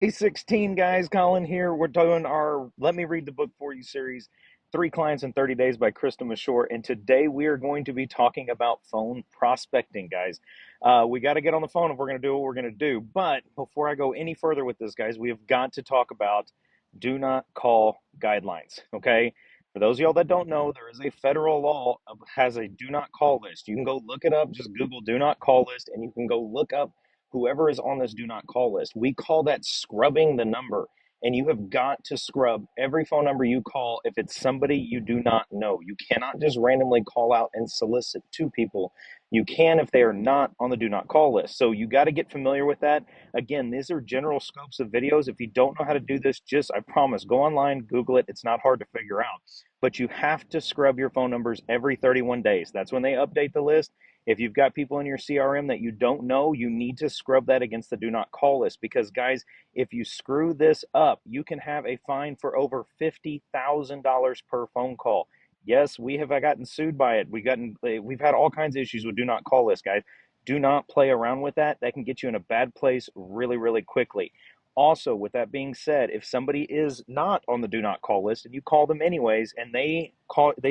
Hey, 16 guys, Colin here. We're doing our Let Me Read the Book for You series, Three Clients in 30 Days by Krista Mashore. And today we are going to be talking about phone prospecting, guys. We got to get on the phone if we're going to do what we're going to do. But before I go any further with this, guys, we have got to talk about do not call guidelines, okay? For those of y'all that don't know, there is a federal law has a do not call list. You can go look it up, just Google do not call list, and you can go look up whoever is on this do not call list. We call that scrubbing the number. And you have got to scrub every phone number you call if it's somebody you do not know. You cannot just randomly call out and solicit to people. You can if they are not on the do not call list. So you got to get familiar with that. Again, these are general scopes of videos. If you don't know how to do this, just, I promise, go online, Google it. It's not hard to figure out. But you have to scrub your phone numbers every 31 days. That's when they update the list. If you've got people in your CRM that you don't know, you need to scrub that against the do not call list because, guys, if you screw this up, you can have a fine for over $50,000 per phone call. Yes, we have gotten sued by it. We've had all kinds of issues with do not call list, guys. Do not play around with that. That can get you in a bad place really, really quickly. Also, with that being said, if somebody is not on the do not call list and you call them anyways, and they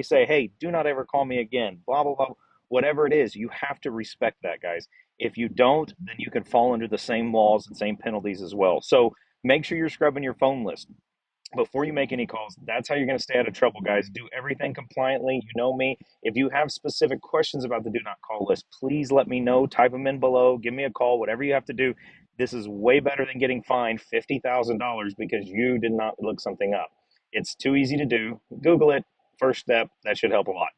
say, "Hey, do not ever call me again," blah blah blah, whatever it is, you have to respect that, guys. If you don't, then you can fall under the same laws and same penalties as well. So make sure you're scrubbing your phone list before you make any calls. That's how you're going to stay out of trouble, guys. Do everything compliantly. You know me. If you have specific questions about the do not call list, please let me know. Type them in below. Give me a call, whatever you have to do. This is way better than getting fined $50,000 because you did not look something up. It's too easy to do. Google it. First step. That should help a lot.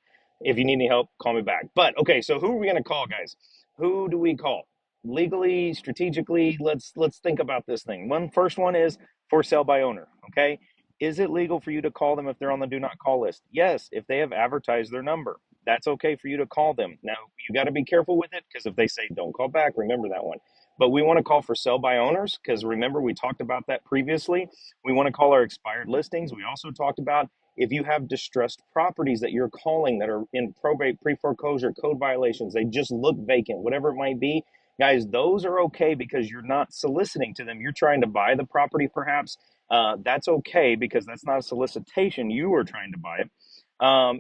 If you need any help, call me back. But okay, so who are we going to call, guys? Who do we call? Legally, strategically, let's think about this thing. First one is for sale by owner, okay? Is it legal for you to call them if they're on the do not call list? Yes, if they have advertised their number. That's okay for you to call them. Now, you got to be careful with it because if they say don't call back, remember that one. But we want to call for sale by owners because remember we talked about that previously. We want to call our expired listings. We also talked about if you have distressed properties that you're calling that are in probate, pre-foreclosure, code violations, they just look vacant, whatever it might be, guys, those are okay because you're not soliciting to them. You're trying to buy the property perhaps. That's okay because that's not a solicitation. You are trying to buy it.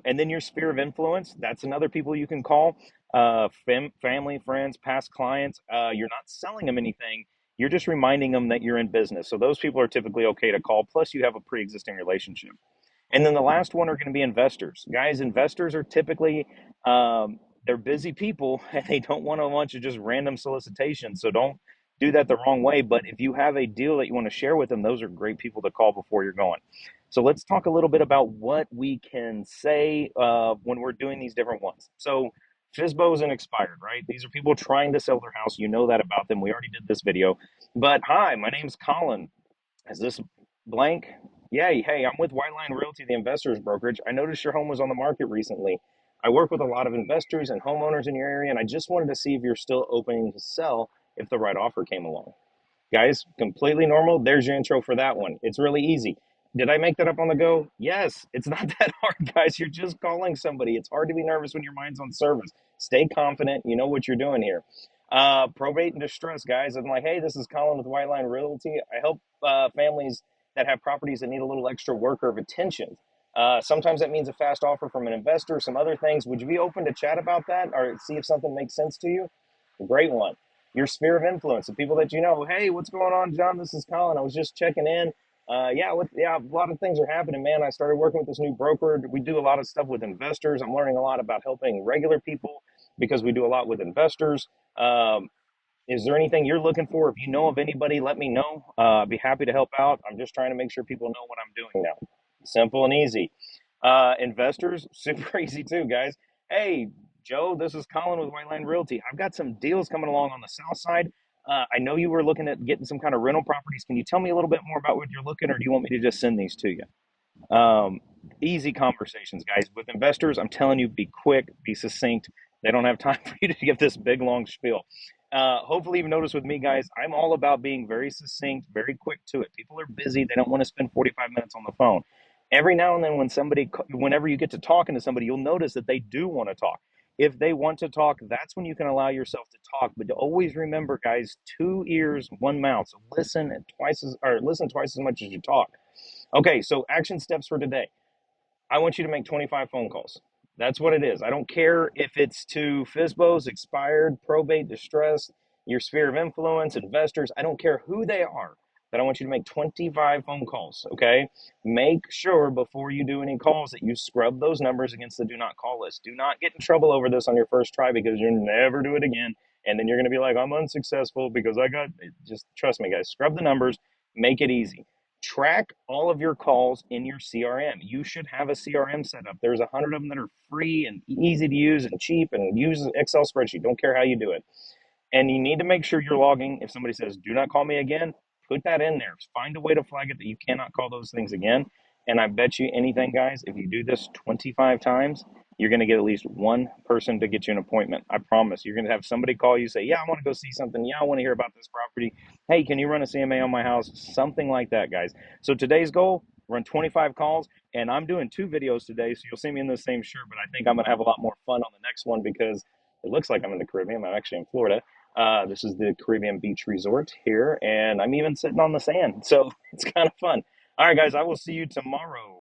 And then your sphere of influence, that's another people you can call. Family, friends, past clients. You're not selling them anything. You're just reminding them that you're in business. So those people are typically okay to call. Plus, you have a pre-existing relationship. And then the last one are going to be investors. Guys, investors are typically they're busy people and they don't want a bunch of just random solicitations. So don't do that the wrong way. But if you have a deal that you want to share with them, those are great people to call before you're going. So let's talk a little bit about what we can say when we're doing these different ones. So FISBOs and expired, right? These are people trying to sell their house. You know that about them. We already did this video. But hi, my name's Colin. Is this blank? Yeah, hey, I'm with Whiteline Realty, the investors brokerage. I noticed your home was on the market recently. I work with a lot of investors and homeowners in your area, and I just wanted to see if you're still open to sell if the right offer came along. Guys, completely normal. There's your intro for that one. It's really easy. Did I make that up on the go? Yes. It's not that hard, guys. You're just calling somebody. It's hard to be nervous when your mind's on service. Stay confident. You know what you're doing here. Probate and distress, guys. I'm like, hey, this is Colin with White Line Realty. I help families that have properties that need a little extra work or attention. Sometimes that means a fast offer from an investor, some other things. Would you be open to chat about that or see if something makes sense to you? Great one. Your sphere of influence, the people that you know. Hey, what's going on, John? This is Colin. I was just checking in. A lot of things are happening, man. I started working with this new broker. We do a lot of stuff with investors. I'm learning a lot about helping regular people because we do a lot with investors. Is there anything you're looking for? If you know of anybody, let me know. I'd be happy to help out. I'm just trying to make sure people know what I'm doing now. Simple and easy. Investors, super easy too, guys. Hey, Joe, this is Colin with White Line Realty. I've got some deals coming along on the south side. I know you were looking at getting some kind of rental properties. Can you tell me a little bit more about what you're looking, or do you want me to just send these to you? Easy conversations, guys. With investors, I'm telling you, be quick, be succinct. They don't have time for you to give this big, long spiel. Hopefully, you've noticed with me, guys, I'm all about being very succinct, very quick to it. People are busy. They don't want to spend 45 minutes on the phone. Every now and then, whenever you get to talking to somebody, you'll notice that they do want to talk. If they want to talk, that's when you can allow yourself to talk. But always remember, guys, two ears, one mouth. So listen twice as much as you talk. Okay, so action steps for today. I want you to make 25 phone calls. That's what it is. I don't care if it's to FISBOs, expired, probate, distress, your sphere of influence, investors. I don't care who they are, but I want you to make 25 phone calls, okay? Make sure before you do any calls that you scrub those numbers against the do not call list. Do not get in trouble over this on your first try because you'll never do it again. And then you're going to be like, I'm unsuccessful because just trust me, guys, scrub the numbers, make it easy. Track all of your calls in your CRM. You should have a CRM set up. There's 100 of them that are free and easy to use and cheap, and use an Excel spreadsheet. Don't care how you do it. And you need to make sure you're logging. If somebody says, do not call me again, put that in there. Find a way to flag it that you cannot call those things again. And I bet you anything, guys, if you do this 25 times, you're going to get at least one person to get you an appointment. I promise. You're going to have somebody call you, say, yeah, I want to go see something. Yeah, I want to hear about this property. Hey, can you run a CMA on my house? Something like that, guys. So today's goal, run 25 calls. And I'm doing 2 videos today, so you'll see me in the same shirt, but I think I'm going to have a lot more fun on the next one because it looks like I'm in the Caribbean. I'm actually in Florida. This is the Caribbean Beach Resort here, and I'm even sitting on the sand. So it's kind of fun. All right, guys, I will see you tomorrow.